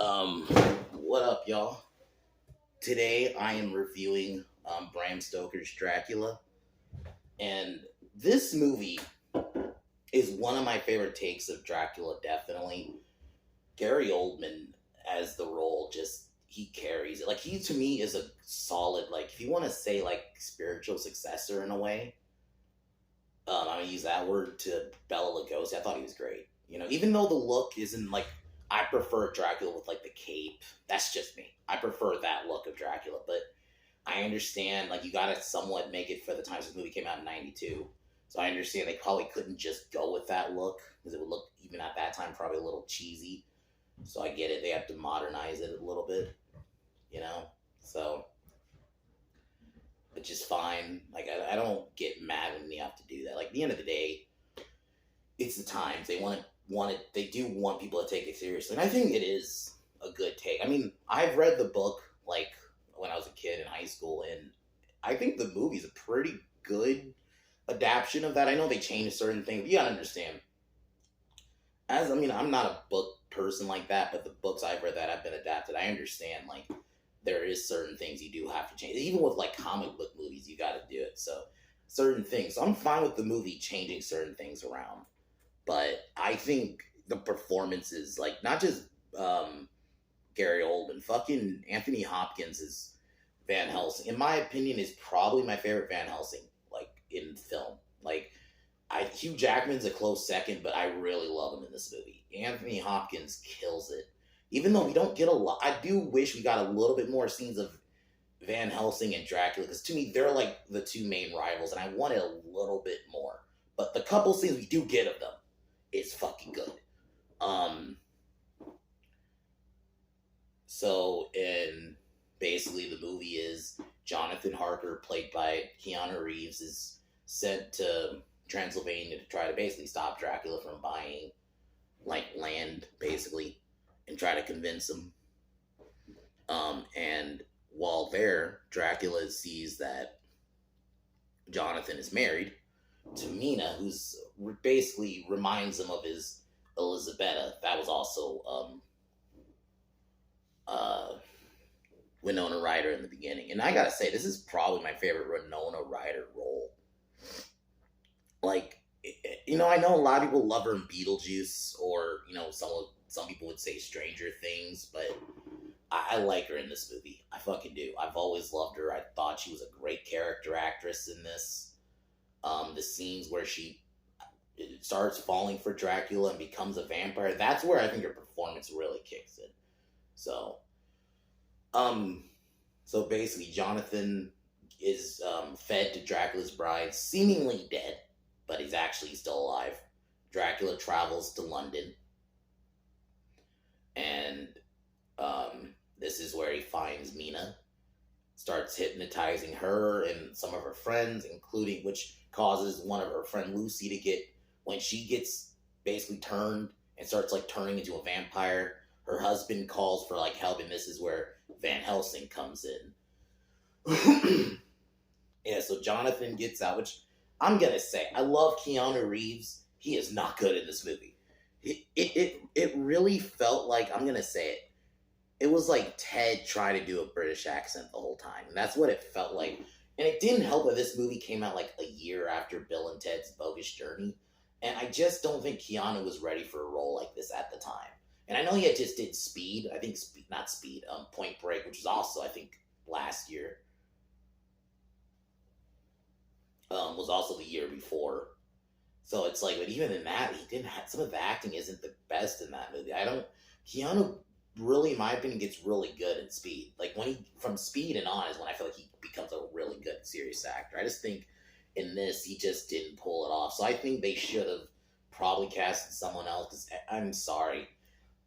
Um, what up, y'all? Today I am reviewing Bram Stoker's Dracula, and this movie is one of my favorite takes of Dracula. Definitely, Gary Oldman as the role, just he carries it. Like he to me is a solid, like if you want to say like spiritual successor in a way. I'm gonna use that word to Bela Lugosi. I thought he was great. Even though the look isn't like I prefer Dracula with like the cape. That's just me. I prefer that look of Dracula, but I understand like you gotta somewhat make it for the times the movie came out in '92. So I understand they probably couldn't just go with that look because it would look even at that time probably a little cheesy. So I get it. They have to modernize it a little bit, you know. So which is fine. Like I don't get mad when they have to do that. Like at the end of the day, it's the times they they do want people to take it seriously, and I think it is a good take. I mean, I've read the book like when I was a kid in high school, and I think the movie's a pretty good adaptation of that. I know they changed certain things, but you gotta understand. I'm not a book person like that, but the books I've read that have been adapted, I understand like there is certain things you do have to change. Even with like comic book movies, you got to do it. So certain things. So I'm fine with the movie changing certain things around, but I think the performances, like not just Gary Oldman, fucking Anthony Hopkins is Van Helsing. In my opinion, is probably my favorite Van Helsing, like in film. Like Hugh Jackman's a close second, but I really love him in this movie. Anthony Hopkins kills it. Even though we don't get a lot, I do wish we got a little bit more scenes of Van Helsing and Dracula, because to me they're like the two main rivals, and I wanted a little bit more. But the couple scenes we do get of them is fucking good. Um, so in basically the movie is Jonathan Harker, played by Keanu Reeves, is sent to Transylvania to try to basically stop Dracula from buying like land, basically, and try to convince him. And while there, Dracula sees that Jonathan is married to Mina, who's basically reminds him of his Elizabetta. That was also Winona Ryder in the beginning. And I gotta say, this is probably my favorite Winona Ryder role. Like, I know a lot of people love her in Beetlejuice, or some people would say Stranger Things, but I like her in this movie. I fucking do. I've always loved her. I thought she was a great character actress in this. The scenes where she starts falling for Dracula and becomes a vampire, that's where I think her performance really kicks in. So, so basically, Jonathan is fed to Dracula's bride, seemingly dead, but he's actually still alive. Dracula travels to London, and this is where he finds Mina, starts hypnotizing her and some of her friends, including, which causes one of her friend Lucy to get, when she gets basically turned and starts like turning into a vampire, her husband calls for like help, and this is where Van Helsing comes in. Yeah, so Jonathan gets out, which I'm gonna say, I love Keanu Reeves. He is not good in this movie. It really felt like, I'm gonna say it, it was like Ted trying to do a British accent the whole time. And that's what it felt like. And it didn't help that this movie came out like a year after Bill and Ted's Bogus Journey. And I just don't think Keanu was ready for a role like this at the time. And I know he had just did Speed. I think Point Break, which was also, I think, last year. Was also the year before. So it's like, but even in that, he didn't have, some of the acting isn't the best in that movie. Keanu really, in my opinion, gets really good in Speed. Like from Speed and on is when I feel like he becomes a really good serious actor. I just think in this, he just didn't pull it off. So I think they should have probably casted someone else, because I'm sorry.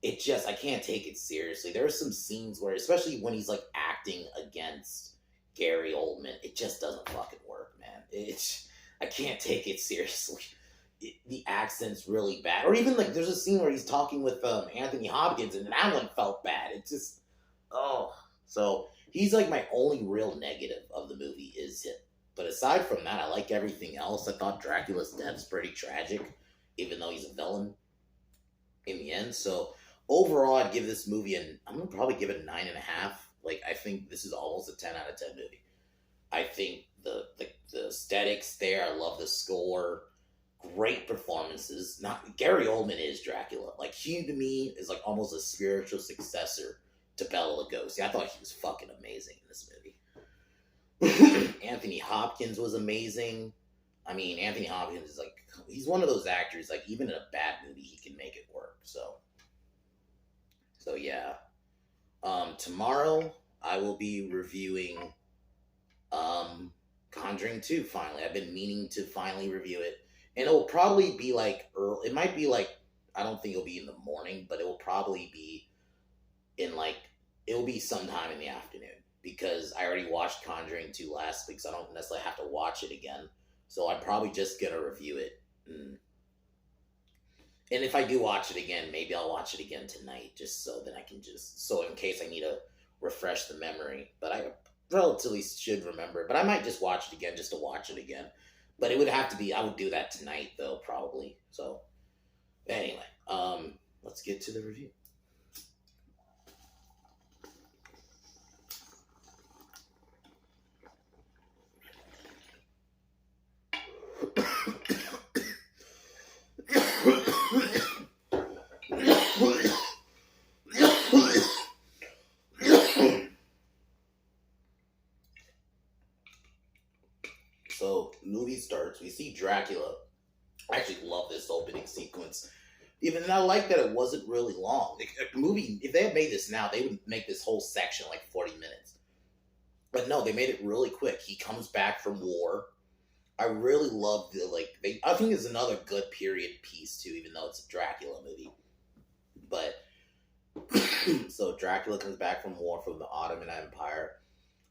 I can't take it seriously. There are some scenes where, especially when he's like acting against Gary Oldman, it just doesn't fucking work, man. I can't take it seriously. The accent's really bad. Or even like there's a scene where he's talking with Anthony Hopkins, and that one felt bad. It just, so he's like my only real negative of the movie is him. But aside from that, I like everything else. I thought Dracula's death's pretty tragic, even though he's a villain in the end. So Overall, I'd give this movie I'm gonna probably give it a 9.5. Like, I think this is almost a 10 out of 10 movie. I think the aesthetics there. I love the score. Great performances. Not Gary Oldman is Dracula. Like, he to me is like almost a spiritual successor to Bela Lugosi. I thought he was fucking amazing in this movie. Anthony Hopkins was amazing. I mean, Anthony Hopkins is like, he's one of those actors, like, even in a bad movie, he can make it work. So yeah. Tomorrow I will be reviewing Conjuring 2 finally. I've been meaning to finally review it. And it'll probably be like early. It might be like, I don't think it'll be in the morning, but it will probably be in like, it'll be sometime in the afternoon. Because I already watched Conjuring 2 last week, so I don't necessarily have to watch it again. So I'm probably just gonna review it. And if I do watch it again, maybe I'll watch it again tonight, just so that I can so in case I need to refresh the memory. But I relatively should remember it. But I might just watch it again just to watch it again. But it would have to be, I would do that tonight though, probably. So anyway, let's get to the review. So, movie starts. We see Dracula. I actually love this opening sequence. Even I like that it wasn't really long. Like, a movie, if they had made this now, they would make this whole section like 40 minutes. But no, they made it really quick. He comes back from war. I really love I think it's another good period piece too, even though it's a Dracula movie. But so Dracula comes back from war from the Ottoman Empire,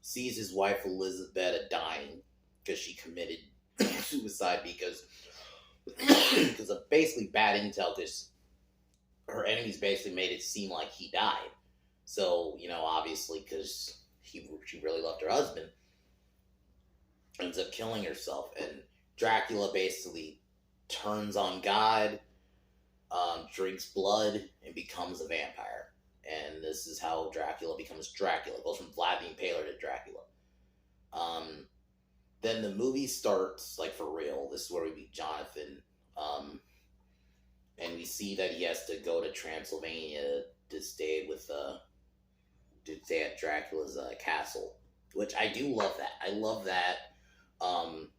sees his wife Elizabeth dying because she committed suicide because of basically bad intel, because her enemies basically made it seem like he died. So, obviously because she really loved her husband, ends up killing herself, and Dracula basically turns on God, drinks blood, and becomes a vampire. And this is how Dracula becomes Dracula. It goes from Vlad the Impaler to Dracula. Then the movie starts, like, for real. This is where we meet Jonathan. And we see that he has to go to Transylvania to stay at Dracula's castle. Which I do love that. I love that. And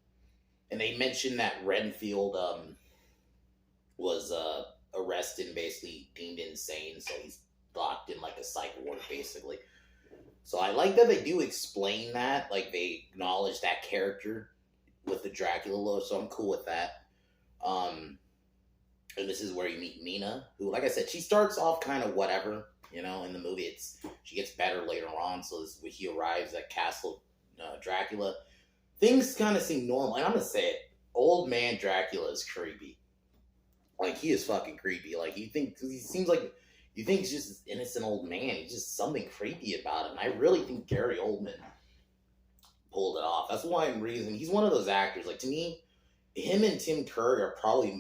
they mentioned that Renfield was arrested and basically deemed insane, so he's locked in like a psych ward, basically. So I like that they do explain that, like they acknowledge that character with the Dracula look, so I'm cool with that. And this is where you meet Mina, who, like I said, she starts off kind of whatever, in the movie. She gets better later on, so this, when he arrives at Castle Dracula, things kind of seem normal. And I'm gonna say it, old man Dracula is creepy. Like, he is fucking creepy. Like, you think he's just an innocent old man. He's just something creepy about him. I really think Gary Oldman pulled it off. That's why he's one of those actors. Like, to me, him and Tim Curry are probably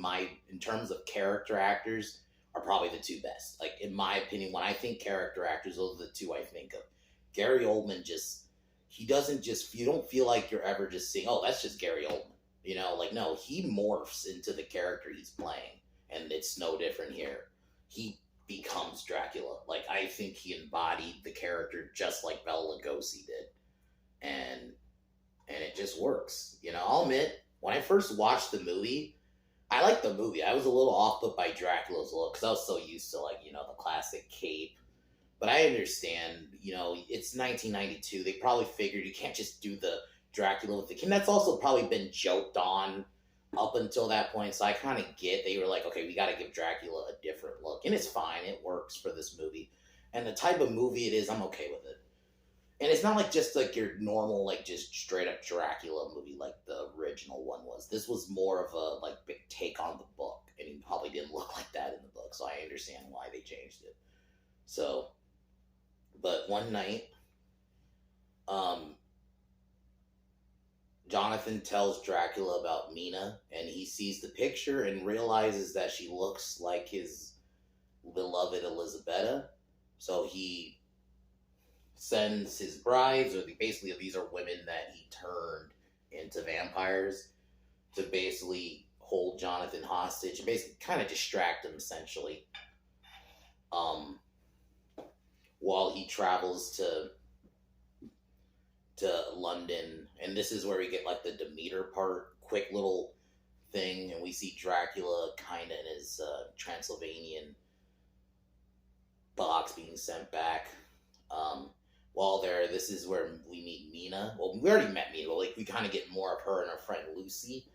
in terms of character actors, are probably the two best. Like, in my opinion, when I think character actors, those are the two I think of. Gary Oldman you don't feel like you're ever just seeing, oh, that's just Gary Oldman. No, he morphs into the character he's playing, and it's no different here. He becomes Dracula. Like, I think he embodied the character just like Bela Lugosi did. And it just works. I'll admit, when I first watched the movie, I liked the movie. I was a little off put by Dracula's look, because I was so used to, the classic cape. But I understand, it's 1992. They probably figured you can't just do the Dracula with the cape. And that's also probably been joked on up until that point. So I kind of they were like, okay, we got to give Dracula a different look. And it's fine. It works for this movie. And the type of movie it is, I'm okay with it. And it's not like just like your normal, like just straight up Dracula movie like the original one was. This was more of a big take on the book. And he probably didn't look like that in the book. So I understand why they changed it. So, but one night, Jonathan tells Dracula about Mina, and he sees the picture and realizes that she looks like his beloved Elisabetta. So he sends his brides, or basically these are women that he turned into vampires, to basically hold Jonathan hostage and basically kind of distract him essentially. Um, while he travels to London, and this is where we get like the Demeter part, quick little thing, and we see Dracula kind of in his Transylvanian box being sent back. Um, while there, this is where we meet Mina. Well, we already met Mina, but like we kind of get more of her and her friend Lucy.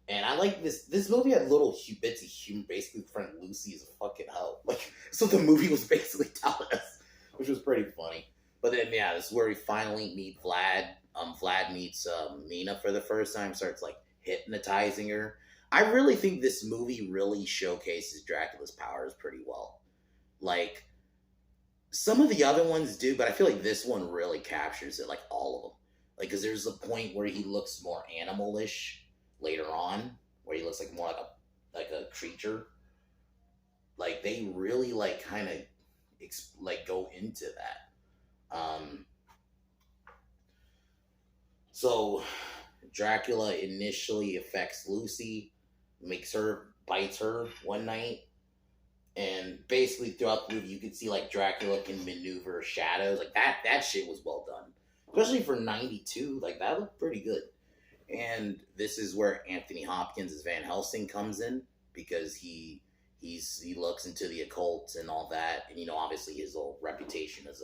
And I like this. This movie had little bits of humor. Basically, friend Lucy is a fucking hoe. Like, so the movie was basically telling us, which was pretty funny. But then, yeah, this is where we finally meet Vlad. Vlad meets Mina for the first time. Starts like hypnotizing her. I really think this movie really showcases Dracula's powers pretty well. Like, some of the other ones do, but I feel like this one really captures it, like all of them. Like, because there's a point where he looks more animalish later on, where he looks like more like a creature. Like, they really like kind of like go into that. So Dracula initially affects Lucy, bites her one night. And basically throughout the movie, you can see like Dracula can maneuver shadows. Like that shit was well done, especially for '92. Like that looked pretty good. And this is where Anthony Hopkins as Van Helsing comes in, because he looks into the occult and all that, and obviously his whole reputation as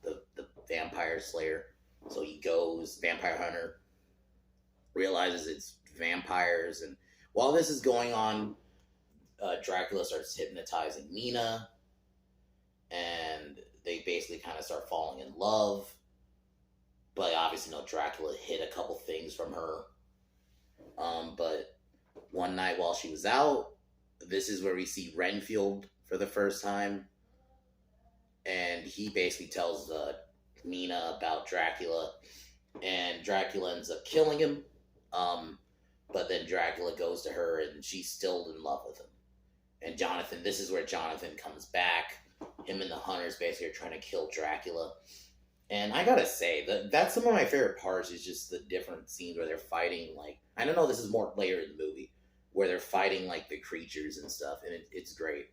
the vampire slayer. So he goes vampire hunter, realizes it's vampires, and while this is going on, Dracula starts hypnotizing Mina, and they basically kind of start falling in love. But obviously, Dracula hid a couple things from her. But one night while she was out, this is where we see Renfield for the first time. And he basically tells Mina about Dracula. And Dracula ends up killing him. But then Dracula goes to her, and she's still in love with him. And Jonathan, this is where Jonathan comes back. Him and the hunters basically are trying to kill Dracula. And I gotta say, that's some of my favorite parts, is just the different scenes where they're fighting, like, I don't know, this is more later in the movie, where they're fighting, like, the creatures and stuff, and it's great.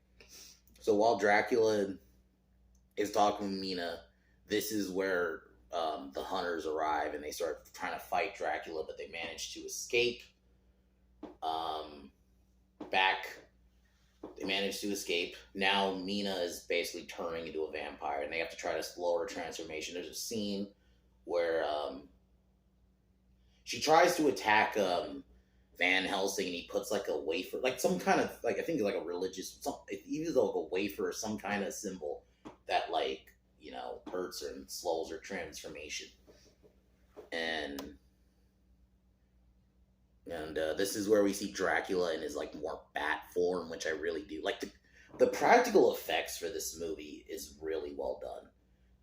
So while Dracula is talking with Mina, this is where the hunters arrive, and they start trying to fight Dracula, but they manage to escape. They manage to escape. Now Mina is basically turning into a vampire, and they have to try to slow her transformation. There's a scene where she tries to attack Van Helsing, and he puts like a wafer, like some kind of, like, I think like a religious, either like a wafer or some kind of symbol that, like, hurts her and slows her transformation. And this is where we see Dracula in his like more bat form, which I really do like. The practical effects for this movie is really well done.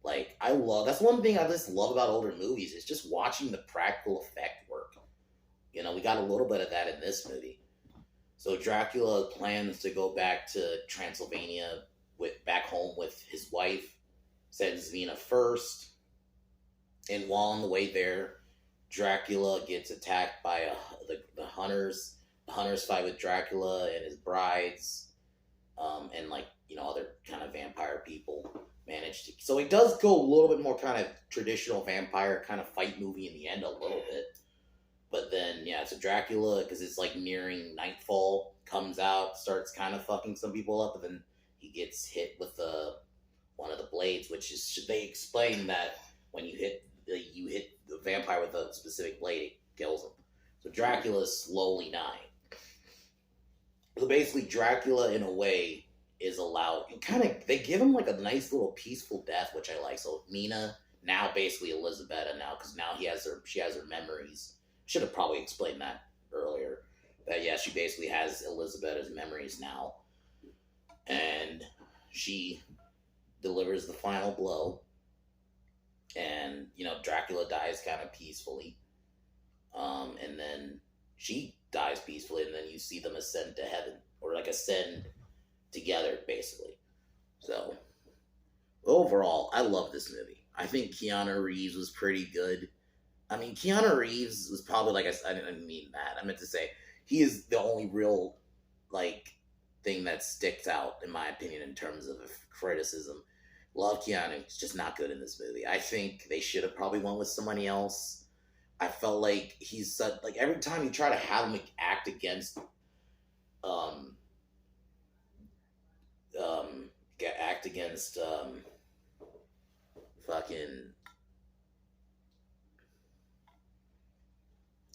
Like, that's one thing I just love about older movies, is just watching the practical effect work. We got a little bit of that in this movie. So Dracula plans to go back to Transylvania, back home with his wife, sends Mina first, and while on the way there, Dracula gets attacked by the hunters. The hunters fight with Dracula and his brides, and like other kind of vampire people manage to. So it does go a little bit more kind of traditional vampire kind of fight movie in the end, a little bit. But then so Dracula, because it's like nearing nightfall, comes out, starts kind of fucking some people up, and then he gets hit with one of the blades, which is, they explain that when you hit the vampire with a specific blade, it kills him. So Dracula is slowly dying. So basically, Dracula, in a way, is allowed, and kind of, they give him like a nice little peaceful death, which I like. So Mina, now basically Elisabetta now, because now she has her memories. Should have probably explained that earlier. That she basically has Elisabetta's memories now, and she delivers the final blow. And Dracula dies kind of peacefully, and then she dies peacefully, and then you see them ascend to heaven, or like ascend together, basically. So overall, I love this movie. I think Keanu Reeves was pretty good. I mean, Keanu Reeves was probably like I didn't mean that. I meant to say he is the only real like thing that sticks out in my opinion in terms of criticism. Love Keanu. He's just not good in this movie. I think they should have probably went with somebody else. I felt like he's such like every time you try to have him act against um act against fucking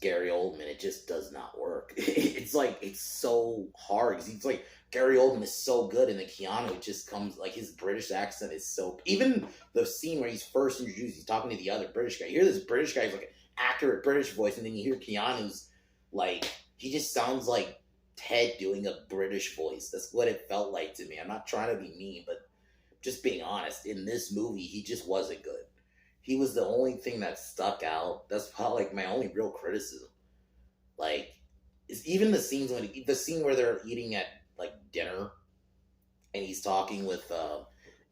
Gary Oldman, it just does not work. It's like it's so hard because he's like Gary Oldman is so good, and the Keanu just comes like his British accent is so. Even the scene where he's first introduced, he's talking to the other British guy. You hear this British guy's like an accurate British voice, and then you hear Keanu's like he just sounds like Ted doing a British voice. That's what it felt like to me. I'm not trying to be mean, but just being honest. In this movie, he just wasn't good. He was the only thing that stuck out. That's probably like my only real criticism. Like, is even the scenes when the scene where they're eating at like dinner, and he's talking with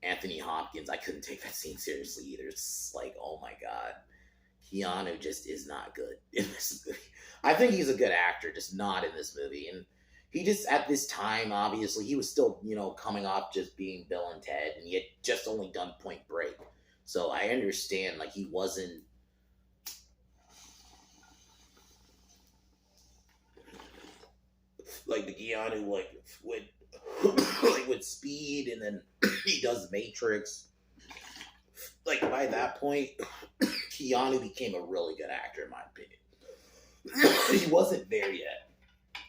Anthony Hopkins. I couldn't take that scene seriously either. It's like, oh my god, Keanu just is not good in this movie. I think he's a good actor, just not in this movie. And he just at this time, obviously, he was still coming off just being Bill and Ted, and he had just only done Point Break. So I understand, like, he wasn't like the Keanu, like, with, like, with Speed, and then he does Matrix. Like, by that point, Keanu became a really good actor, in my opinion. He wasn't there yet.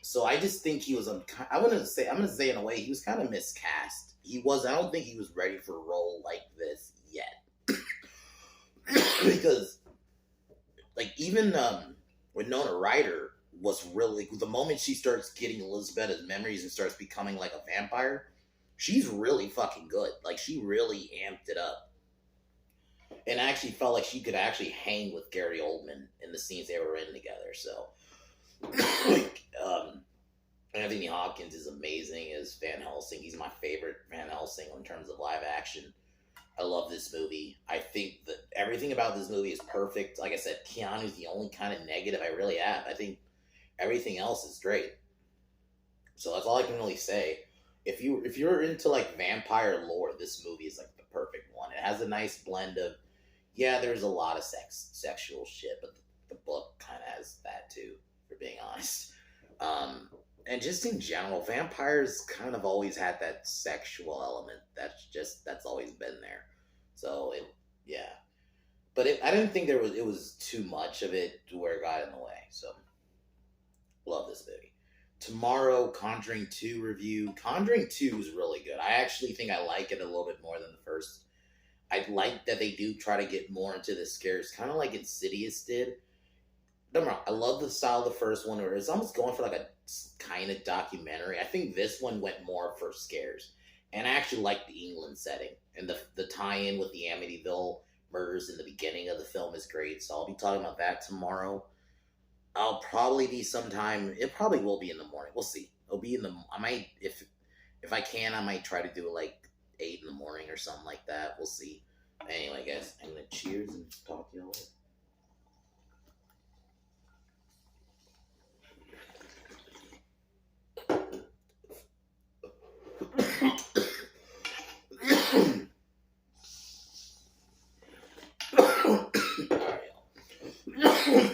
So I just think he was, I'm going to say in a way, he was kind of miscast. I don't think he was ready for a role like this yet. Because like even Winona Ryder was really the moment she starts getting Elizabeth's memories and starts becoming like a vampire, she's really fucking good. Like she really amped it up, and I actually felt like she could actually hang with Gary Oldman in the scenes they were in together. So like Anthony Hopkins is amazing as Van Helsing. He's my favorite Van Helsing in terms of live action. I love this movie. I think that everything about this movie is perfect. Like I said, Keanu's the only kind of negative I really have. I think everything else is great. So that's all I can really say. If you're into like vampire lore, this movie is like the perfect one. It has a nice blend of there's a lot of sexual shit, but the book kind of has that too, for being honest. And just in general, vampires kind of always had that sexual element. That's always been there. So but I didn't think it was too much of it to where it got in the way. So love this movie. Tomorrow, Conjuring 2 review. Conjuring 2 is really good. I actually think I like it a little bit more than the first. I like that they do try to get more into the scares, kind of like Insidious did. Don't get me wrong, I love the style of the first one, where it's almost going for like a kind of documentary. I think this one went more for scares. And I actually like the England setting. And the tie-in with the Amityville murders in the beginning of the film is great. So I'll be talking about that tomorrow. I'll probably be sometime, it probably will be in the morning. We'll see. It'll be I might, if I can, I might try to do it like 8 in the morning or something like that. We'll see. Anyway, guys, I'm going to cheers and talk to y'all later. All right, y'all.